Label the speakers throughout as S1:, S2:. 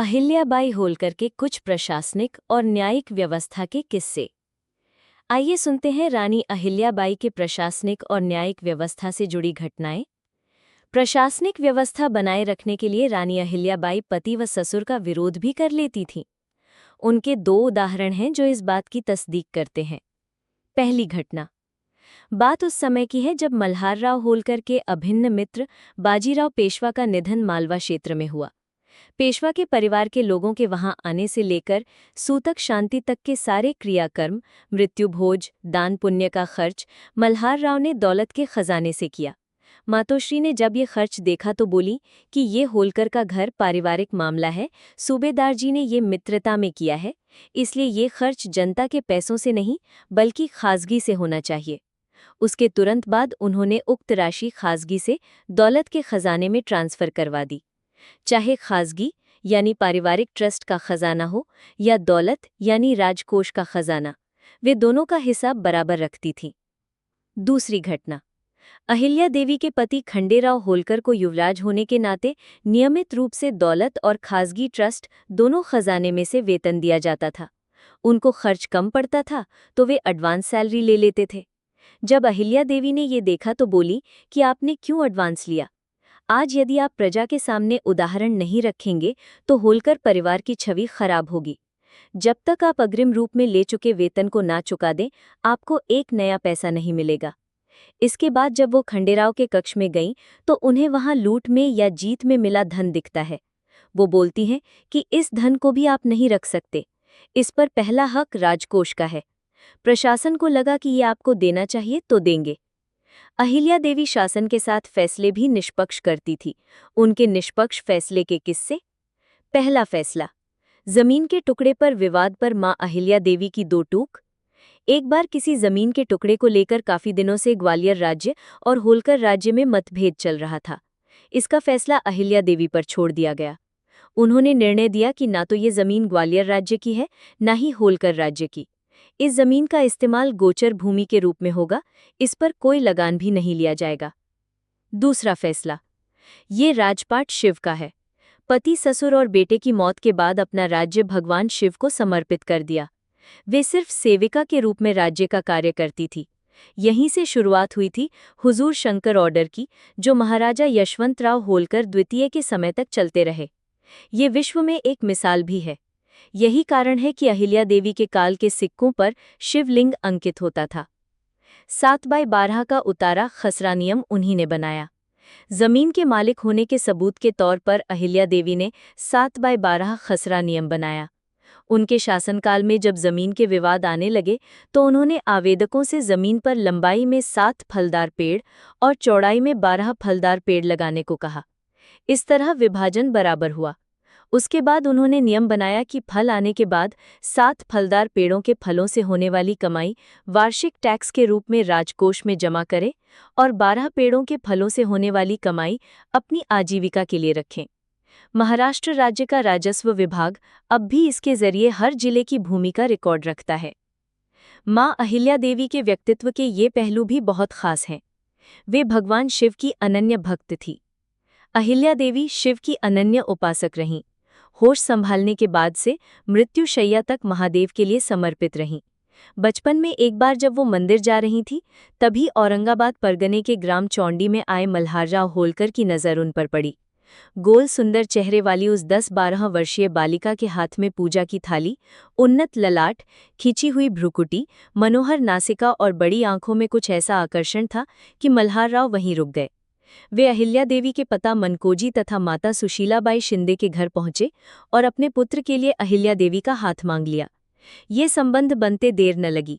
S1: अहिल्याबाई होलकर के कुछ प्रशासनिक और न्यायिक व्यवस्था के किस्से। आइए सुनते हैं रानी अहिल्याबाई के प्रशासनिक और न्यायिक व्यवस्था से जुड़ी घटनाएं। प्रशासनिक व्यवस्था बनाए रखने के लिए रानी अहिल्याबाई पति व ससुर का विरोध भी कर लेती थीं। उनके दो उदाहरण हैं जो इस बात की तस्दीक करते हैं। पहली घटना, बात उस समय की है जब मल्हारराव होलकर के अभिन्न मित्र बाजीराव पेशवा का निधन मालवा क्षेत्र में हुआ। पेशवा के परिवार के लोगों के वहां आने से लेकर सूतक शांति तक के सारे क्रियाकर्म, मृत्यु भोज, दान पुण्य का खर्च मल्हारराव ने दौलत के खजाने से किया। मातोश्री ने जब ये खर्च देखा तो बोली कि ये होलकर का घर पारिवारिक मामला है, सूबेदार जी ने ये मित्रता में किया है, इसलिए ये खर्च जनता के पैसों से नहीं बल्कि खासगी से होना चाहिए। उसके तुरंत बाद उन्होंने उक्त राशि खासगी से दौलत के खजाने में ट्रांसफर करवा दी। चाहे खासगी यानी पारिवारिक ट्रस्ट का खजाना हो या दौलत यानी राजकोष का खजाना, वे दोनों का हिसाब बराबर रखती थीं। दूसरी घटना, अहिल्या देवी के पति खंडेराव होलकर को युवराज होने के नाते नियमित रूप से दौलत और खासगी ट्रस्ट दोनों खजाने में से वेतन दिया जाता था। उनको खर्च कम पड़ता था तो वे एडवांस सैलरी ले लेते थे। जब अहिल्या देवी ने ये देखा तो बोली कि आपने क्यों एडवांस लिया? आज यदि आप प्रजा के सामने उदाहरण नहीं रखेंगे तो होलकर परिवार की छवि खराब होगी। जब तक आप अग्रिम रूप में ले चुके वेतन को ना चुका दें, आपको एक नया पैसा नहीं मिलेगा। इसके बाद जब वो खंडेराव के कक्ष में गईं तो उन्हें वहां लूट में या जीत में मिला धन दिखता है। वो बोलती हैं कि इस धन को भी आप नहीं रख सकते, इस पर पहला हक राजकोष का है। प्रशासन को लगा कि ये आपको देना चाहिए तो देंगे। अहिल्या देवी शासन के साथ फैसले भी निष्पक्ष करती थी। उनके निष्पक्ष फैसले के किस्से। पहला फैसला, जमीन के टुकड़े पर विवाद पर मां अहिल्या देवी की दो टूक। एक बार किसी जमीन के टुकड़े को लेकर काफी दिनों से ग्वालियर राज्य और होलकर राज्य में मतभेद चल रहा था। इसका फैसला अहिल्या देवी पर छोड़ दिया गया। उन्होंने निर्णय दिया कि ना तो ये जमीन ग्वालियर राज्य की है, ना ही होलकर राज्य की। इस जमीन का इस्तेमाल गोचर भूमि के रूप में होगा, इस पर कोई लगान भी नहीं लिया जाएगा। दूसरा फैसला, ये राजपाट शिव का है। पति, ससुर और बेटे की मौत के बाद अपना राज्य भगवान शिव को समर्पित कर दिया। वे सिर्फ सेविका के रूप में राज्य का कार्य करती थी। यहीं से शुरुआत हुई थी हुजूर शंकर ऑर्डर की, जो महाराजा यशवंतराव होलकर द्वितीय के समय तक चलते रहे। ये विश्व में एक मिसाल भी है। यही कारण है कि अहिल्या देवी के काल के सिक्कों पर शिवलिंग अंकित होता था। 7/12 का उतारा खसरा नियम उन्हीं ने बनाया। जमीन के मालिक होने के सबूत के तौर पर अहिल्या देवी ने 7/12 खसरा नियम बनाया। उनके शासनकाल में जब जमीन के विवाद आने लगे तो उन्होंने आवेदकों से जमीन पर लंबाई में 7 फलदार पेड़ और चौड़ाई में 12 फलदार पेड़ लगाने को कहा। इस तरह विभाजन बराबर हुआ। उसके बाद उन्होंने नियम बनाया कि फल आने के बाद 7 फलदार पेड़ों के फलों से होने वाली कमाई वार्षिक टैक्स के रूप में राजकोष में जमा करें और 12 पेड़ों के फलों से होने वाली कमाई अपनी आजीविका के लिए रखें। महाराष्ट्र राज्य का राजस्व विभाग अब भी इसके जरिए हर जिले की भूमि का रिकॉर्ड रखता है। मां अहिल्या देवी के व्यक्तित्व के ये पहलू भी बहुत खास हैं। वे भगवान शिव की अनन्य भक्त थी। अहिल्या देवी शिव की अनन्य उपासक रहीं। होश संभालने के बाद से मृत्युशैया तक महादेव के लिए समर्पित रहीं। बचपन में एक बार जब वो मंदिर जा रही थी, तभी औरंगाबाद परगने के ग्राम चौंडी में आए मल्हारराव होलकर की नज़र उन पर पड़ी। गोल सुंदर चेहरे वाली उस 10-12 वर्षीय बालिका के हाथ में पूजा की थाली, उन्नत ललाट, खिंची हुई भ्रुकुटी, मनोहर नासिका और बड़ी आंखों में कुछ ऐसा आकर्षण था कि मल्हारराव वहीं रुक गए। वे अहिल्या देवी के पिता मनकोजी तथा माता सुशीलाबाई शिंदे के घर पहुंचे और अपने पुत्र के लिए अहिल्या देवी का हाथ मांग लिया। ये संबंध बनते देर न लगी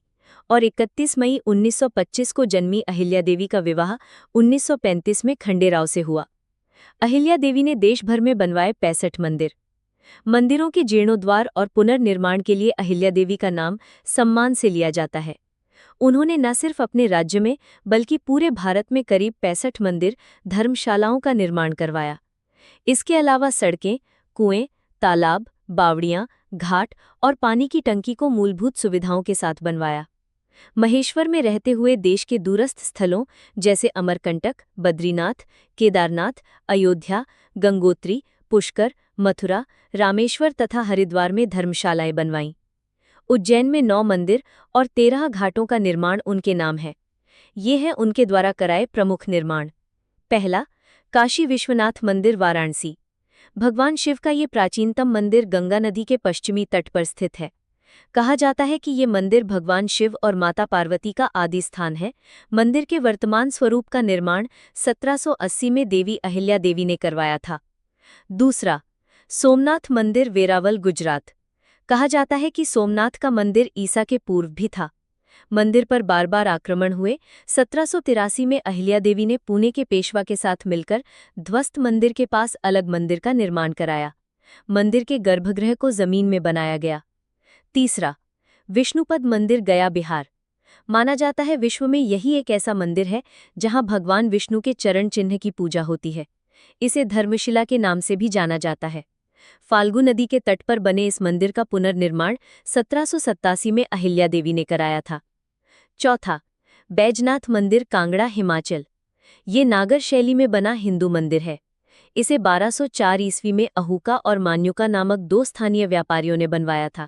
S1: और 31 मई 1925 को जन्मी अहिल्या देवी का विवाह 1935 में खंडेराव से हुआ। अहिल्या देवी ने देश भर में बनवाए 65 मंदिर। मंदिरों के जीर्णोद्धार और पुनर्निर्माण के लिए अहिल्या देवी का नाम सम्मान से लिया जाता है। उन्होंने न सिर्फ अपने राज्य में बल्कि पूरे भारत में करीब 65 मंदिर, धर्मशालाओं का निर्माण करवाया। इसके अलावा सड़कें, कुएं, तालाब, बावड़ियां, घाट और पानी की टंकी को मूलभूत सुविधाओं के साथ बनवाया। महेश्वर में रहते हुए देश के दूरस्थ स्थलों जैसे अमरकंटक, बद्रीनाथ, केदारनाथ, अयोध्या, गंगोत्री, पुष्कर, मथुरा, रामेश्वर तथा हरिद्वार में धर्मशालाएं बनवाईं। उज्जैन में 9 मंदिर और 13 घाटों का निर्माण उनके नाम है। ये हैं उनके द्वारा कराए प्रमुख निर्माण। पहला, काशी विश्वनाथ मंदिर, वाराणसी। भगवान शिव का ये प्राचीनतम मंदिर गंगा नदी के पश्चिमी तट पर स्थित है। कहा जाता है कि ये मंदिर भगवान शिव और माता पार्वती का आदि स्थान है। मंदिर के वर्तमान स्वरूप का निर्माण 1780 में देवी अहिल्या देवी ने करवाया था। दूसरा, सोमनाथ मंदिर, वेरावल, गुजरात। कहा जाता है कि सोमनाथ का मंदिर ईसा के पूर्व भी था। मंदिर पर बार बार आक्रमण हुए। 1783 में अहिल्या देवी ने पुणे के पेशवा के साथ मिलकर ध्वस्त मंदिर के पास अलग मंदिर का निर्माण कराया। मंदिर के गर्भगृह को जमीन में बनाया गया। तीसरा, विष्णुपद मंदिर, गया, बिहार। माना जाता है विश्व में यही एक ऐसा मंदिर है जहां भगवान विष्णु के चरण चिन्ह की पूजा होती है। इसे धर्मशिला के नाम से भी जाना जाता है। फाल्गु नदी के तट पर बने इस मंदिर का पुनर्निर्माण 1787 में अहिल्या देवी ने कराया था। चौथा, बैजनाथ मंदिर, कांगड़ा, हिमाचल। ये नागर शैली में बना हिंदू मंदिर है। इसे 1204 ईस्वी में अहूका और मान्युका नामक 2 स्थानीय व्यापारियों ने बनवाया था।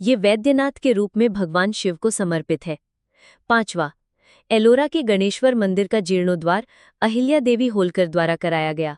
S1: ये वैद्यनाथ के रूप में भगवान शिव को समर्पित है। पांचवा, एलोरा के गणेश्वर मंदिर का जीर्णोद्वार अहिल्या देवी होलकर द्वारा कराया गया।